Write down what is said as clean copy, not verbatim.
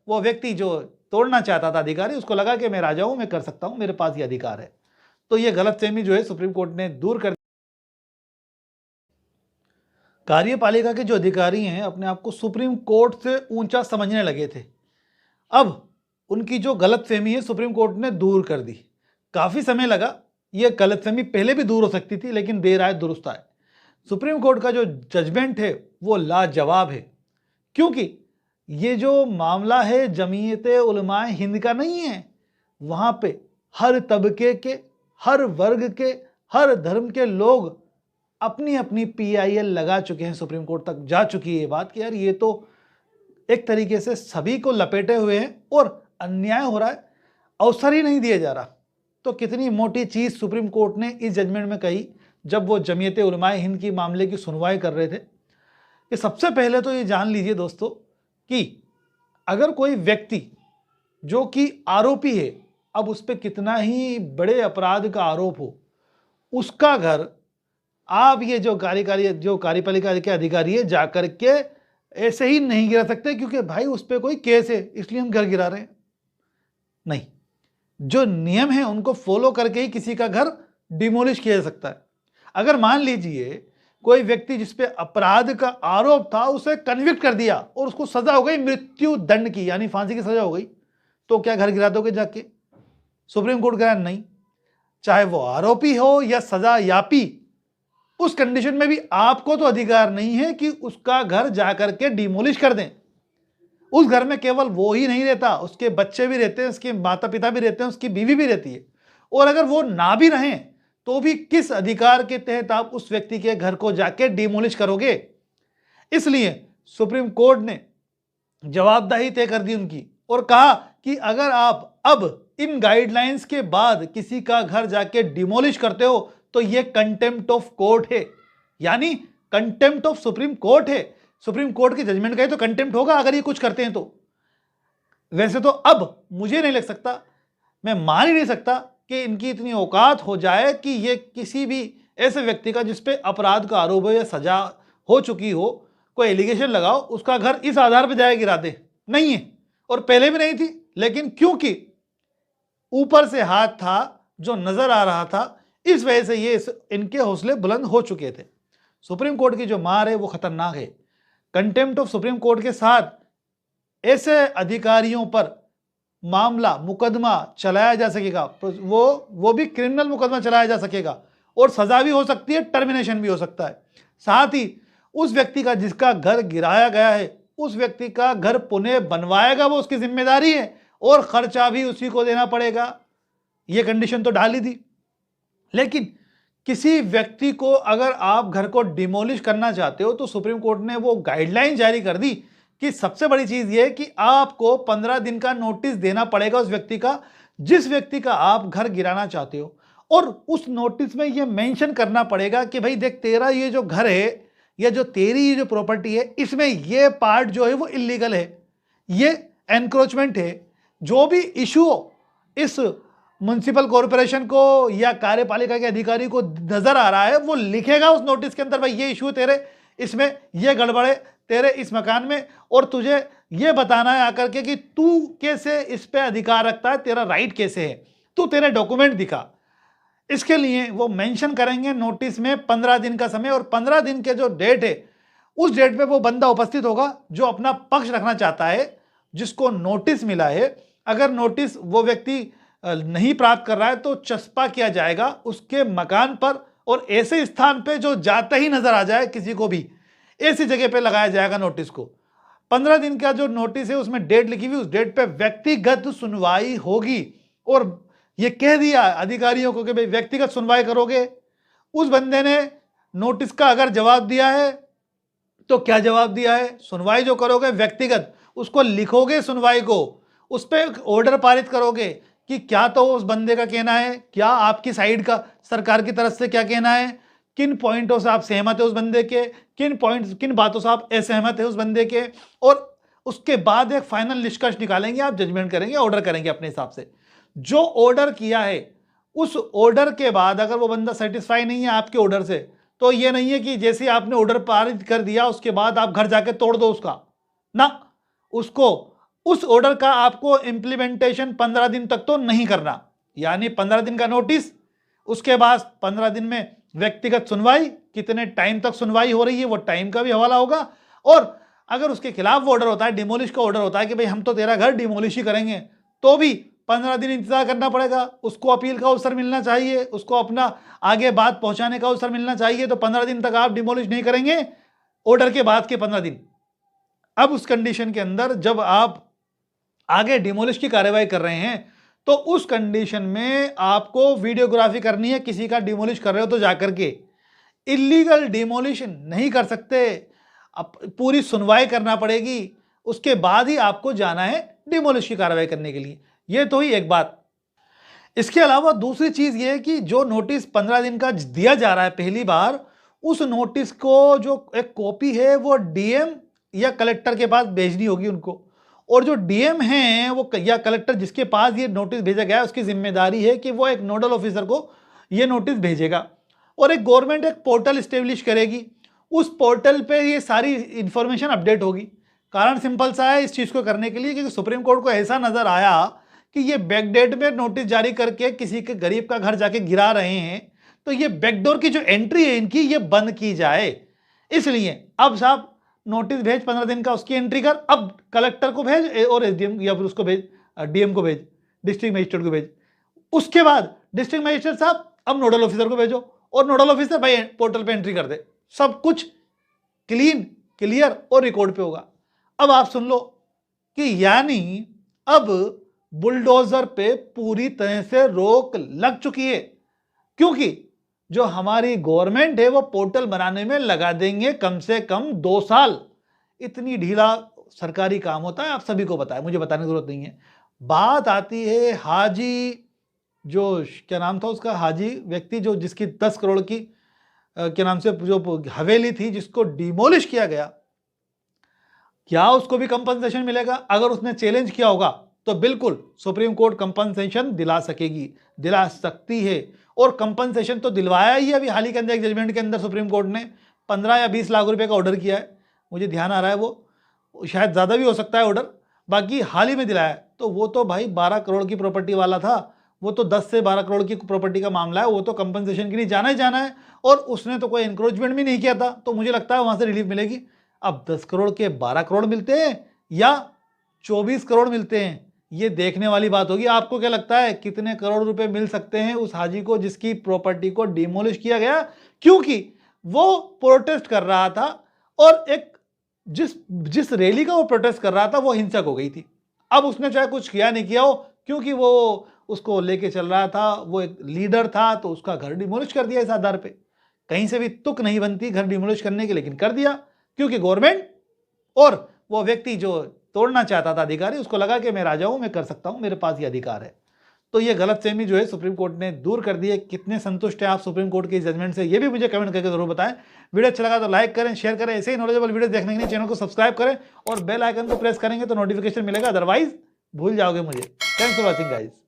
वो व्यक्ति जो तोड़ना चाहता था अधिकारी, उसको लगा कि मैं राजा हूं, मैं कर सकता हूं, मेरे पास ये अधिकार है। तो ये गलतफहमी जो है सुप्रीम कोर्ट ने दूर कर। कार्यपालिका के जो अधिकारी हैं अपने आप को सुप्रीम कोर्ट से ऊंचा समझने लगे थे। अब उनकी जो गलतफहमी है सुप्रीम कोर्ट ने दूर कर दी। काफी समय लगा, ये गलतफहमी पहले भी दूर हो सकती थी, लेकिन देर आए दुरुस्त आए। सुप्रीम कोर्ट का जो जजमेंट है वो लाजवाब है, क्योंकि ये जो मामला है जमीयत उलमाए हिंद का नहीं है। वहां पे हर तबके के, हर वर्ग के, हर धर्म के लोग अपनी अपनी PIL लगा चुके हैं। सुप्रीम कोर्ट तक जा चुकी है ये बात कि यार ये तो एक तरीके से सभी को लपेटे हुए हैं और अन्याय हो रहा है, अवसर ही नहीं दिया जा रहा। तो कितनी मोटी चीज सुप्रीम कोर्ट ने इस जजमेंट में कही जब वो जमीयत उलमाए हिंद की मामले की सुनवाई कर रहे थे। कि सबसे पहले तो ये जान लीजिए दोस्तों कि अगर कोई व्यक्ति जो कि आरोपी है, अब उस पर कितना ही बड़े अपराध का आरोप हो, उसका घर आप ये जो कार्यपालिका के अधिकारी है जाकर के ऐसे ही नहीं गिरा सकते, क्योंकि भाई उस पर कोई केस है इसलिए हम घर गिरा रहे हैं। नहीं, जो नियम है उनको फॉलो करके ही किसी का घर डिमोलिश किया जा सकता है। अगर मान लीजिए कोई व्यक्ति जिसपे अपराध का आरोप था, उसे कन्विक्ट कर दिया और उसको सजा हो गई मृत्यु दंड की, यानी फांसी की सजा हो गई, तो क्या घर गिरा दोगे जाके? सुप्रीम कोर्ट कह रहा नहीं, चाहे वो आरोपी हो या सजा यापी, उस कंडीशन में भी आपको तो अधिकार नहीं है कि उसका घर जाकर के डिमोलिश कर दें। उस घर में केवल वो ही नहीं रहता, उसके बच्चे भी रहते हैं, उसके माता पिता भी रहते हैं, उसकी बीवी भी रहती है। और अगर वो ना भी रहें तो भी किस अधिकार के तहत आप उस व्यक्ति के घर को जाके डिमोलिश करोगे? इसलिए सुप्रीम कोर्ट ने जवाबदेही तय कर दी उनकी और कहा कि अगर आप अब इन गाइडलाइंस के बाद किसी का घर जाके डिमोलिश करते हो तो ये कंटेम्प्ट ऑफ कोर्ट है, यानी कंटेम्प्ट ऑफ सुप्रीम कोर्ट है। सुप्रीम कोर्ट के जजमेंट का ही तो कंटेम्प्ट होगा अगर ये कुछ करते हैं तो। वैसे तो अब मुझे नहीं लग सकता, मैं मान ही नहीं सकता कि इनकी इतनी औकात हो जाए कि ये किसी भी ऐसे व्यक्ति का जिसपे अपराध का आरोप हो या सजा हो चुकी हो, कोई एलिगेशन लगाओ, उसका घर इस आधार पर जाए गिरा दे। नहीं है, और पहले भी नहीं थी, लेकिन क्योंकि ऊपर से हाथ था जो नजर आ रहा था, इस वजह से ये इनके हौसले बुलंद हो चुके थे। सुप्रीम कोर्ट की जो मार है वो खतरनाक है। कंटेम्प्ट ऑफ सुप्रीम कोर्ट के साथ ऐसे अधिकारियों पर मामला मुकदमा चलाया जा सकेगा, वो भी क्रिमिनल मुकदमा चलाया जा सकेगा और सजा भी हो सकती है, टर्मिनेशन भी हो सकता है। साथ ही उस व्यक्ति का जिसका घर गिराया गया है, उस व्यक्ति का घर पुनः बनवाएगा वो उसकी जिम्मेदारी है और खर्चा भी उसी को देना पड़ेगा। ये कंडीशन तो डाल ही दी। लेकिन किसी व्यक्ति को अगर आप घर को डिमोलिश करना चाहते हो तो सुप्रीम कोर्ट ने वो गाइडलाइन जारी कर दी कि सबसे बड़ी चीज ये कि आपको 15 दिन का नोटिस देना पड़ेगा उस व्यक्ति का, जिस व्यक्ति का आप घर गिराना चाहते हो। और उस नोटिस में ये मेंशन करना पड़ेगा कि भाई देख, तेरा ये जो घर है या जो तेरी ये जो प्रॉपर्टी है, इसमें ये पार्ट जो है वो इलीगल है, ये एनक्रोचमेंट है। जो भी इशू इस म्युनिसिपल कॉर्पोरेशन को या कार्यपालिका के अधिकारी को नजर आ रहा है, वो लिखेगा उस नोटिस के अंदर, भाई ये इशू तेरे इसमें, ये गड़बड़ है तेरे इस मकान में, और तुझे ये बताना है आकर के कि तू कैसे इस पे अधिकार रखता है, तेरा राइट कैसे है, तू तेरे डॉक्यूमेंट दिखा। इसके लिए वो मेंशन करेंगे नोटिस में 15 दिन का समय, और 15 दिन के जो डेट है उस डेट पे वो बंदा उपस्थित होगा जो अपना पक्ष रखना चाहता है, जिसको नोटिस मिला है। अगर नोटिस वो व्यक्ति नहीं प्राप्त कर रहा है तो चस्पा किया जाएगा उसके मकान पर, और ऐसे स्थान पे जो जाते ही नजर आ जाए किसी को भी, ऐसी जगह पे लगाया जाएगा नोटिस को। 15 दिन का जो नोटिस है उसमें डेट लिखी हुई, उस डेट पे व्यक्तिगत सुनवाई होगी। और ये कह दिया अधिकारियों को कि भाई व्यक्तिगत सुनवाई करोगे। उस बंदे ने नोटिस का अगर जवाब दिया है तो क्या जवाब दिया है, सुनवाई जो करोगे व्यक्तिगत, उसको लिखोगे सुनवाई को, उस पर ऑर्डर पारित करोगे कि क्या तो उस बंदे का कहना है, क्या आपकी साइड का सरकार की तरफ से क्या कहना है, किन पॉइंटों से आप सहमत है उस बंदे के, किन बातों से आप असहमत है उस बंदे के, और उसके बाद एक फाइनल निष्कर्ष निकालेंगे, आप जजमेंट करेंगे, ऑर्डर करेंगे अपने हिसाब से। जो ऑर्डर किया है उस ऑर्डर के बाद अगर वो बंदा सेटिस्फाई नहीं है आपके ऑर्डर से, तो ये नहीं है कि जैसे ही आपने ऑर्डर पारित कर दिया उसके बाद आप घर जाके तोड़ दो उसका ना, उसको उस ऑर्डर का आपको इंप्लीमेंटेशन 15 दिन तक तो नहीं करना, यानी 15 दिन का नोटिस, उसके बाद 15 दिन में व्यक्तिगत सुनवाई, कितने टाइम तक सुनवाई हो रही है वो टाइम का भी हवाला होगा। और अगर उसके खिलाफ वो ऑर्डर होता है, डिमोलिश का ऑर्डर होता है कि भाई हम तो तेरा घर डिमोलिश ही करेंगे, तो भी 15 दिन इंतजार करना पड़ेगा। उसको अपील का अवसर मिलना चाहिए, उसको अपना आगे बात पहुंचाने का अवसर मिलना चाहिए। तो 15 दिन तक आप डिमोलिश नहीं करेंगे, ऑर्डर के बाद के 15 दिन। अब उस कंडीशन के अंदर जब आप आगे डिमोलिश की कार्रवाई कर रहे हैं, तो उस कंडीशन में आपको वीडियोग्राफी करनी है। किसी का डिमोलिश कर रहे हो तो जाकर के इलीगल डिमोलिशन नहीं कर सकते, पूरी सुनवाई करना पड़ेगी, उसके बाद ही आपको जाना है डिमोलिश की कार्रवाई करने के लिए। यह तो ही एक बात। इसके अलावा दूसरी चीज यह है कि जो नोटिस 15 दिन का दिया जा रहा है पहली बार, उस नोटिस को जो एक कॉपी है वो डीएम या कलेक्टर के पास भेजनी होगी उनको। और जो डीएम हैं वो या कलेक्टर जिसके पास ये नोटिस भेजा गया है, उसकी जिम्मेदारी है कि वो एक नोडल ऑफिसर को ये नोटिस भेजेगा। और एक गवर्नमेंट एक पोर्टल स्टेब्लिश करेगी, उस पोर्टल पे ये सारी इंफॉर्मेशन अपडेट होगी। कारण सिंपल सा है इस चीज़ को करने के लिए, क्योंकि सुप्रीम कोर्ट को ऐसा नज़र आया कि ये बैकडेट में नोटिस जारी करके किसी के गरीब का घर जाके गिरा रहे हैं, तो ये बैकडोर की जो एंट्री है इनकी ये बंद की जाए। इसलिए अब साहब नोटिस भेज 15 दिन का, उसकी एंट्री कर, अब कलेक्टर को भेज और एसडीएम या फिर उसको भेज, डीएम को भेज, डिस्ट्रिक्ट मजिस्ट्रेट को भेज। उसके बाद डिस्ट्रिक्ट मजिस्ट्रेट साहब अब नोडल ऑफिसर को भेजो और नोडल ऑफिसर भाई पोर्टल पे एंट्री कर दे। सब कुछ क्लीन, क्लियर और रिकॉर्ड पे होगा। अब आप सुन लो कि यानी अब बुलडोजर पे पूरी तरह से रोक लग चुकी है, क्योंकि जो हमारी गवर्नमेंट है वो पोर्टल बनाने में लगा देंगे कम से कम 2 साल। इतनी ढीला सरकारी काम होता है, आप सभी को पता है, मुझे बताने की जरूरत नहीं है। बात आती है हाजी, जो क्या नाम था उसका, हाजी व्यक्ति जो जिसकी 10 करोड़ की क्या नाम से जो हवेली थी जिसको डिमोलिश किया गया, क्या उसको भी कंपनसेशन मिलेगा? अगर उसने चैलेंज किया होगा तो बिल्कुल सुप्रीम कोर्ट कंपनसेशन दिला सकेगी, दिला सकती है। और कंपनसेशन तो दिलवाया ही अभी हाल ही के अंदर एक जजमेंट के अंदर सुप्रीम कोर्ट ने 15 या 20 लाख रुपए का ऑर्डर किया है, मुझे ध्यान आ रहा है, वो शायद ज़्यादा भी हो सकता है ऑर्डर, बाकी हाल ही में दिलाया है। तो वो तो भाई 12 करोड़ की प्रॉपर्टी वाला था, वो तो 10 से 12 करोड़ की प्रॉपर्टी का मामला है, वो तो कंपनसेशन के लिए जाना ही जाना है। और उसने तो कोई इंक्रोचमेंट भी नहीं किया था, तो मुझे लगता है वहाँ से रिलीफ मिलेगी। अब 10 करोड़ के 12 करोड़ मिलते हैं या 24 करोड़ मिलते हैं, ये देखने वाली बात होगी। आपको क्या लगता है कितने करोड़ रुपए मिल सकते हैं उस हाजी को जिसकी प्रॉपर्टी को डिमोलिश किया गया, क्योंकि वो प्रोटेस्ट कर रहा था और एक जिस रैली का वो प्रोटेस्ट कर रहा था वो हिंसक हो गई थी। अब उसने चाहे कुछ किया नहीं किया हो, क्योंकि वो उसको लेके चल रहा था, वो एक लीडर था, तो उसका घर डिमोलिश कर दिया इस आधार पे। कहीं से भी तुक नहीं बनती घर डिमोलिश करने की, लेकिन कर दिया क्योंकि गवर्नमेंट और वो व्यक्ति जो तोड़ना चाहता था अधिकारी, उसको लगा कि मैं राजा हूं, मैं कर सकता हूं, मेरे पास ये अधिकार है। तो ये गलतफहमी जो है सुप्रीम कोर्ट ने दूर कर दी है। कितने संतुष्ट हैं आप सुप्रीम कोर्ट के जजमेंट से, ये भी मुझे कमेंट करके जरूर बताएं। वीडियो अच्छा लगा तो लाइक करें, शेयर करें। ऐसे ही नॉलेजेबल वीडियो देखने के लिए चैनल को सब्सक्राइब करें और बेल आइकन को प्रेस करेंगे तो नोटिफिकेशन मिलेगा, अदरवाइज भूल जाओगे मुझे। Thanks for watching guys.